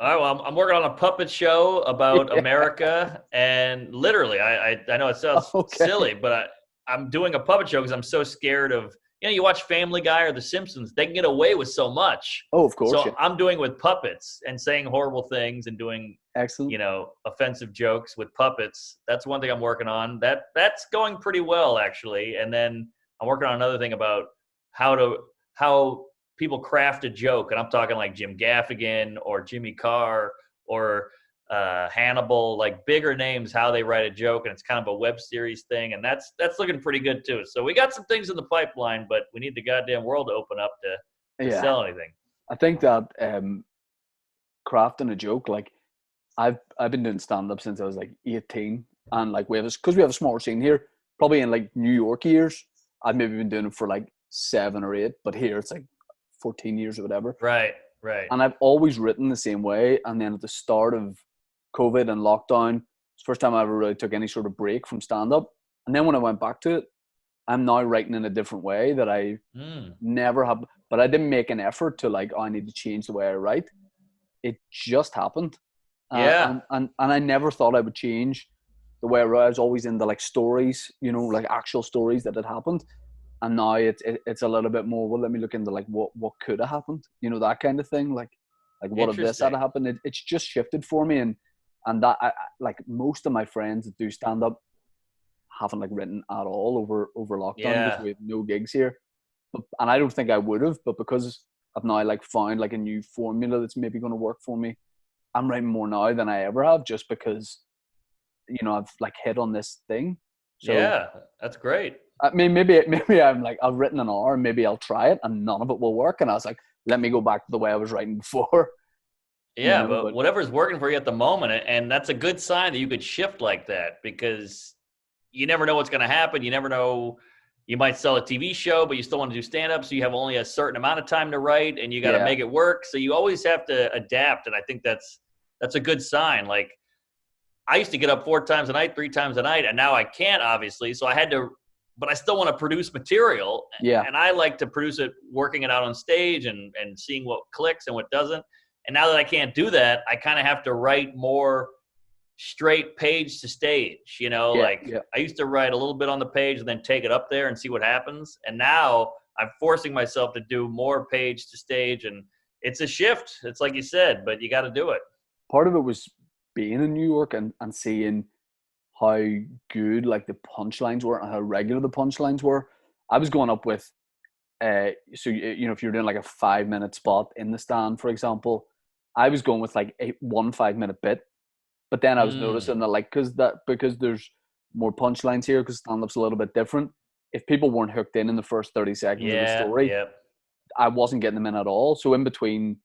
Well, I'm working on a puppet show about America, and literally, I know it sounds silly, but I'm doing a puppet show because I'm so scared of, you watch Family Guy or The Simpsons, they can get away with so much. Oh, of course. So I'm doing with puppets and saying horrible things and doing, excellent, offensive jokes with puppets. That's one thing I'm working on. That's going pretty well, actually. And then I'm working on another thing about how people craft a joke, and I'm talking like Jim Gaffigan or Jimmy Carr or Hannibal, like bigger names, how they write a joke, and it's kind of a web series thing, and that's looking pretty good too. So we got some things in the pipeline, but we need the goddamn world to open up to sell anything. I think that crafting a joke, like I've been doing stand-up since I was like 18, and like we have a smaller scene here, probably in like New York years, I've maybe been doing it for like 7 or 8, but here it's like 14 years or whatever. Right. And I've always written the same way, and then at the start of COVID and lockdown. It's the first time I ever really took any sort of break from stand-up. And then when I went back to it, I'm now writing in a different way that I never have. But I didn't make an effort to like, oh, I need to change the way I write. It just happened. And I never thought I would change the way I wrote. I was always into like stories, you know, like actual stories that had happened. And now it's a little bit more, well, let me look into like what could have happened, you know, that kind of thing. Like what if this had happened? It's just shifted for me. And that I like most of my friends that do stand up haven't like written at all over lockdown because we have no gigs here. And I don't think I would have, but because I've now like found like a new formula that's maybe going to work for me, I'm writing more now than I ever have, just because, you know, I've like hit on this thing. So, yeah, that's great. I mean, maybe I'm like, I've written an hour, maybe I'll try it and none of it will work. And I was like, let me go back to the way I was writing before. Yeah, you know, but whatever's working for you at the moment. And that's a good sign that you could shift like that, because you never know what's going to happen. You never know. You might sell a TV show, but you still want to do stand-up, so you have only a certain amount of time to write, and you got to make it work. So you always have to adapt, and I think that's a good sign. Like, I used to get up 4 times a night, 3 times a night, and now I can't, obviously. So I had to, but I still want to produce material. Yeah. And I like to produce it, working it out on stage and seeing what clicks and what doesn't. And now that I can't do that, I kind of have to write more straight page to stage, you know, I used to write a little bit on the page and then take it up there and see what happens. And now I'm forcing myself to do more page to stage, and it's a shift. It's like you said, but you got to do it. Part of it was being in New York and seeing how good like the punchlines were and how regular the punchlines were. I was going up with, so, you know, if you're doing like a 5-minute spot in the stand, for example, I was going with like one 5-minute bit. But then I was noticing that, like, because there's more punchlines here, because stand-up's a little bit different. If people weren't hooked in the first 30 seconds of the story, I wasn't getting them in at all. So in between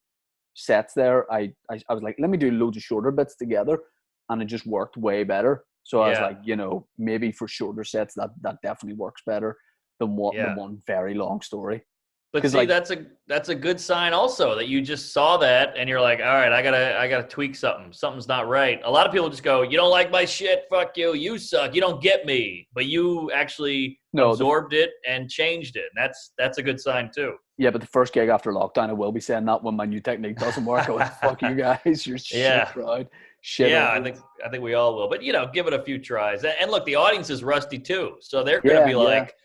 sets there, I was like, let me do loads of shorter bits together, and it just worked way better. So I was like, you know, maybe for shorter sets that definitely works better than the one very long story. But see, like, that's a good sign also, that you just saw that and you're like, all right, I gotta tweak something. Something's not right. A lot of people just go, you don't like my shit, fuck you, you suck, you don't get me. But you actually absorbed it and changed it. And that's a good sign too. Yeah, but the first gig after lockdown, I will be saying that when my new technique doesn't work. I will, fuck you guys, you're shit crowd. Shit. Yeah, I think we all will. But you know, give it a few tries. And look, the audience is rusty too, so they're gonna be like.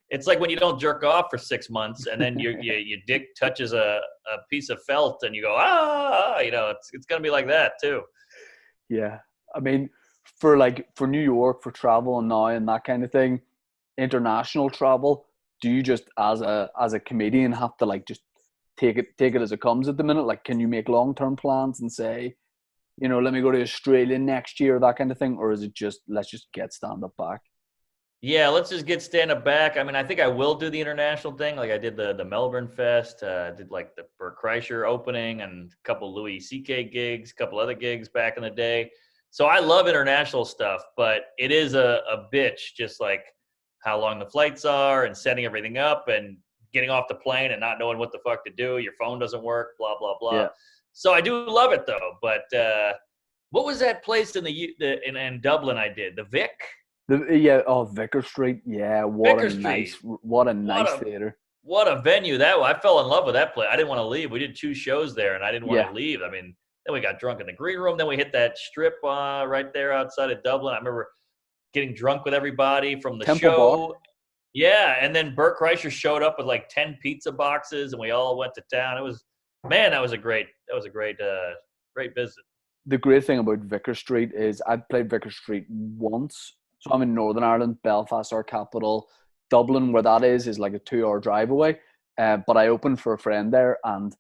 It's like when you don't jerk off for 6 months and then your dick touches a piece of felt and you go, you know, it's going to be like that too. Yeah. I mean, for New York, for travel and now and that kind of thing, international travel, do you just as a comedian have to like just take it as it comes at the minute? Like, can you make long-term plans and say, you know, let me go to Australia next year, that kind of thing? Or is it just, let's just get stand-up back? Yeah, let's just get stand-up back. I mean, I think I will do the international thing. Like I did the Melbourne Fest, did like the Bert Kreischer opening and a couple Louis C.K. gigs, a couple other gigs back in the day. So I love international stuff, but it is a bitch, just like how long the flights are and setting everything up and getting off the plane and not knowing what the fuck to do. Your phone doesn't work, blah, blah, blah. Yeah. So I do love it though. But what was that place in Dublin I did? The Vic? Vicar Street. Yeah, what a nice theater. What a venue that was. I fell in love with that place. I didn't want to leave. We did 2 shows there, and I didn't want to leave. I mean, then we got drunk in the green room. Then we hit that strip right there outside of Dublin. I remember getting drunk with everybody from the Temple show. Bar. Yeah, and then Bert Kreischer showed up with like 10 pizza boxes, and we all went to town. That was a great visit. The great thing about Vicar Street is I played Vicar Street once. So I'm in Northern Ireland, Belfast, our capital. Dublin, where that is like a 2-hour drive away. But I opened for a friend there, and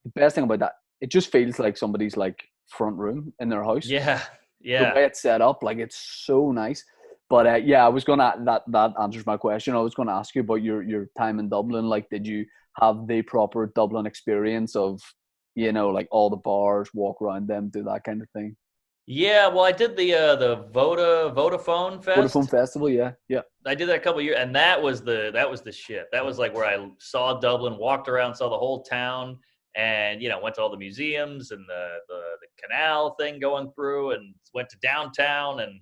the best thing about that, it just feels like somebody's like front room in their house. Yeah. The way it's set up, like it's so nice. But I was gonna that answers my question. I was gonna ask you about your time in Dublin. Like, did you have the proper Dublin experience of, you know, like all the bars, walk around them, do that kind of thing? Yeah, well, I did the Vodafone Fest. Vodafone Festival, yeah. I did that a couple of years, and that was the shit. That was like where I saw Dublin, walked around, saw the whole town, and, went to all the museums and the canal thing going through, and went to downtown, and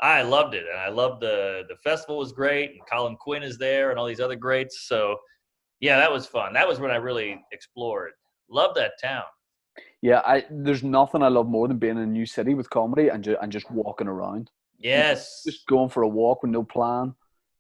I loved it. And I loved the festival was great, and Colin Quinn is there and all these other greats. So yeah, that was fun. That was when I really explored. Love that town. Yeah, there's nothing I love more than being in a new city with comedy and just walking around. Yes. Just going for a walk with no plan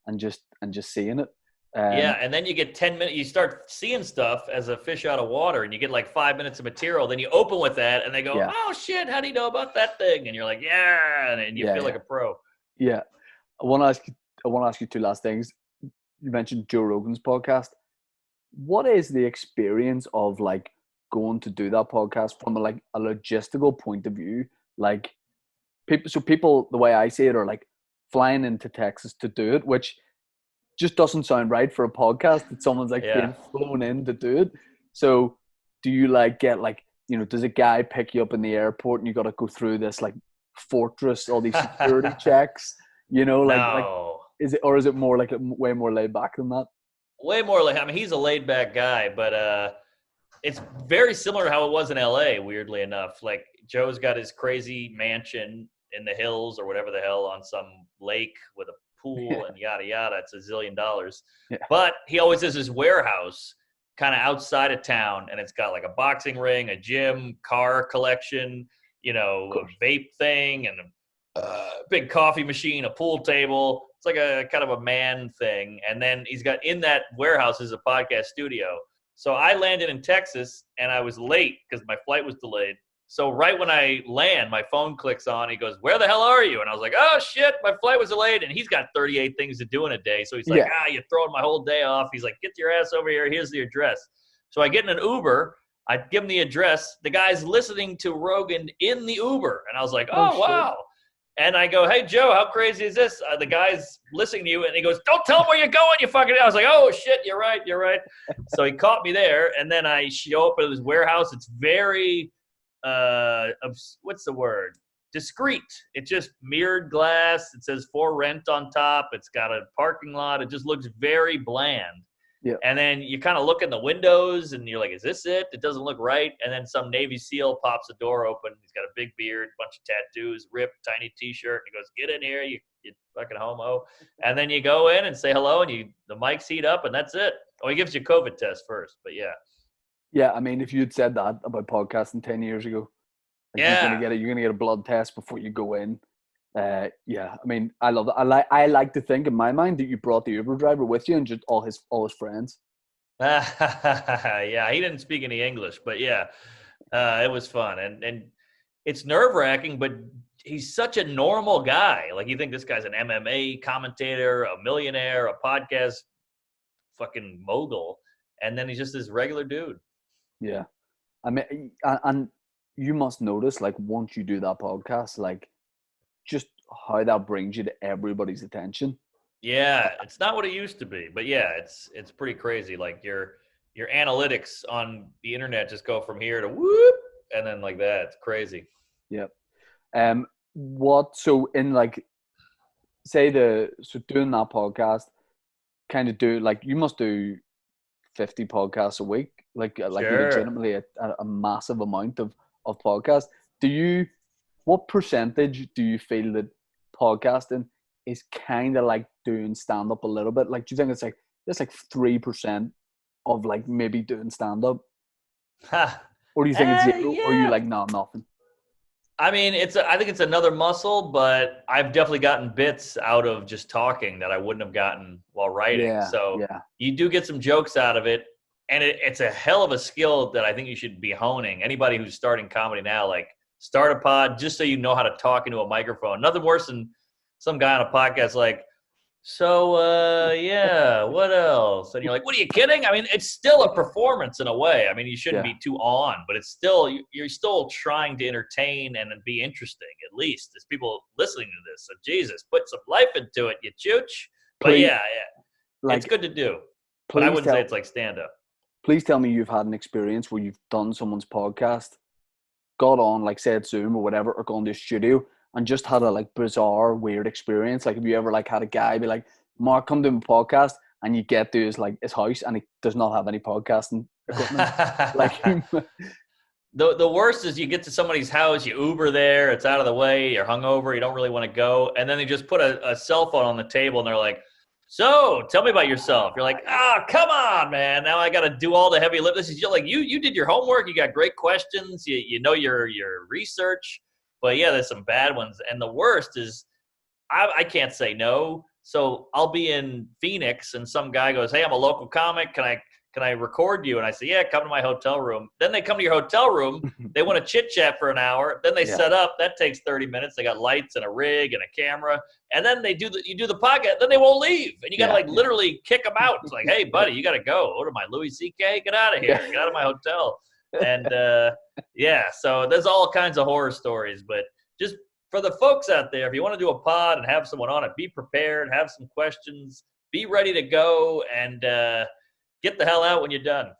and just seeing it. Yeah, and then you get 10 minutes. You start seeing stuff as a fish out of water, and you get like 5 minutes of material. Then you open with that, and they go, "Oh shit, how do you know about that thing?" And you're like, "Yeah," and you feel like a pro. Yeah, I want to ask you two last things. You mentioned Joe Rogan's podcast. What is the experience of like going to do that podcast from a logistical point of view? Like people, the way I see it, are like flying into Texas to do it, which just doesn't sound right for a podcast that someone's like being flown in to do it. So do you like get like, does a guy pick you up in the airport and you got to go through this like fortress, all these security checks, No. Is it more like way more laid back than that? Way more like, I mean, he's a laid back guy, but it's very similar to how it was in LA, weirdly enough. Like Joe's got his crazy mansion in the hills or whatever the hell on some lake with a pool and yada yada. It's $1 zillion. Yeah. But he always has his warehouse kind of outside of town, and it's got like a boxing ring, a gym, car collection, a vape thing, and a big coffee machine, a pool table. It's like a kind of a man thing. And then he's got in that warehouse is a podcast studio. So I landed in Texas, and I was late because my flight was delayed. So right when I land, my phone clicks on. He goes, "Where the hell are you?" And I was like, "Oh, shit, my flight was delayed." And he's got 38 things to do in a day. So he's like, "You're throwing my whole day off." He's like, "Get your ass over here. Here's the address." So I get in an Uber. I give him the address. The guy's listening to Rogan in the Uber. And I was like, oh wow. And I go, "Hey, Joe, how crazy is this?" The guy's listening to you. And he goes, "Don't tell him where you're going, you fucking." I was like, "Oh, shit, you're right. So he caught me there. And then I show up at his warehouse. It's very... what's the word? Discreet. It's just mirrored glass. It says for rent on top. It's got a parking lot. It just looks very bland. Yeah. And then you kind of look in the windows and you're like, is this it? It doesn't look right. And then some Navy SEAL pops the door open. He's got a big beard, bunch of tattoos, ripped, tiny t-shirt. And he goes, "Get in here, you fucking homo." And then you go in and say hello, and the mics heat up, and that's it. Oh, he gives you a COVID test first, but yeah. Yeah, I mean, if you'd said that about podcasting 10 years ago, you're gonna get a blood test before you go in. I mean, I love that. I like to think in my mind that you brought the Uber driver with you and just all his friends. Yeah, he didn't speak any English, but yeah, it was fun, and it's nerve-wracking, but he's such a normal guy. Like, you think this guy's an MMA commentator, a millionaire, a podcast fucking mogul, and then he's just this regular dude. Yeah. I mean, and you must notice, like, once you do that podcast, like, just how that brings you to everybody's attention. Yeah, it's not what it used to be, but yeah, it's pretty crazy. Like, your analytics on the internet just go from here to whoop, and then like that. It's crazy. Yep. So in like, doing that podcast, kind of do, like, you must do 50 podcasts a week, like sure. Legitimately a massive amount of podcasts. What percentage do you feel that podcasting is kind of like doing stand-up a little bit? Like, do you think it's like 3% of like maybe doing stand-up? Or do you think it's zero? Yeah. Or are you like, no, nothing? I mean, I think it's another muscle, but I've definitely gotten bits out of just talking that I wouldn't have gotten while writing. Yeah, so yeah. You do get some jokes out of it, and it's a hell of a skill that I think you should be honing. Anybody who's starting comedy now, like, start a pod just so you know how to talk into a microphone. Nothing worse than some guy on a podcast like, "So, yeah, what else?" And you're like, "What, are you kidding?" I mean, it's still a performance in a way. I mean, you shouldn't be too on, but it's still, you're still trying to entertain and be interesting, at least. There's people listening to this. So, Jesus, put some life into it, you chooch. But yeah, like, it's good to do. But I wouldn't say it's like stand-up. Please tell me you've had an experience where you've done someone's podcast, got on, like, said Zoom or whatever, or gone to a studio and just had a like bizarre, weird experience. Like, have you ever like had a guy be like, "Mark, come to my podcast," and you get to his house, and he does not have any podcasting equipment. The worst is you get to somebody's house, you Uber there, it's out of the way, you're hungover, you don't really want to go, and then they just put a cell phone on the table, and they're like, so, tell me about yourself. You're like, come on, man. Now I got to do all the heavy lifting. You did your homework. You got great questions. You know your research. But, yeah, there's some bad ones. And the worst is I can't say no. So I'll be in Phoenix, and some guy goes, hey, I'm a local comic. Can I record you? And I say, yeah, come to my hotel room. Then they come to your hotel room. They want to chit-chat for an hour. Then they set up. That takes 30 minutes. They got lights and a rig and a camera. And then you do the podcast. Then they won't leave. And you got to literally kick them out. It's like, hey, buddy, you got to go. What am I, Louis C.K.? Get out of here. Get out of my hotel. And, so there's all kinds of horror stories. But just for the folks out there, if you want to do a pod and have someone on it, be prepared, have some questions, be ready to go, and get the hell out when you're done.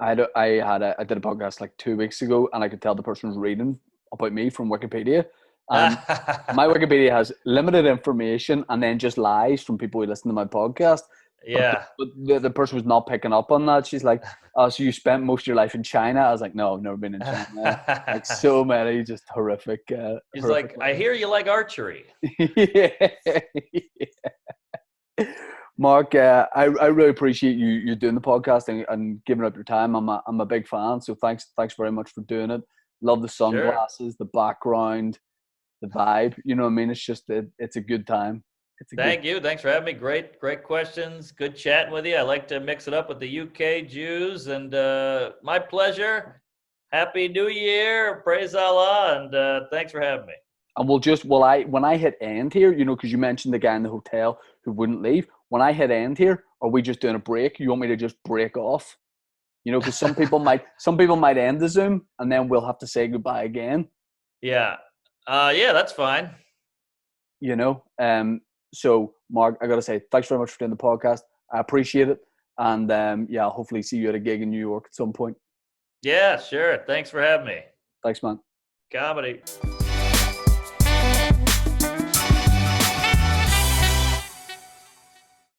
I did a podcast like 2 weeks ago, and I could tell the person was reading about me from Wikipedia. My Wikipedia has limited information and then just lies from people who listen to my podcast. Yeah. But the person was not picking up on that. She's like, oh, so you spent most of your life in China? I was like, no, I've never been in China. Like so many just horrific. He's like, I hear you like archery. Yeah. Mark, I really appreciate you doing the podcast and giving up your time. I'm a big fan, so thanks very much for doing it. Love the sunglasses, the background, the vibe. You know what I mean? It's just it's a good time. Thank you. Thanks for having me. Great questions. Good chatting with you. I like to mix it up with the UK Jews, and my pleasure. Happy New Year. Praise Allah, and thanks for having me. And when I hit end here, because you mentioned the guy in the hotel who wouldn't leave. When I hit end here, are we just doing a break? You want me to just break off? Because some people might end the Zoom, and then we'll have to say goodbye again. Yeah. That's fine. So Mark, I got to say, thanks very much for doing the podcast. I appreciate it. And I'll hopefully see you at a gig in New York at some point. Yeah, sure. Thanks for having me. Thanks, man. Comedy.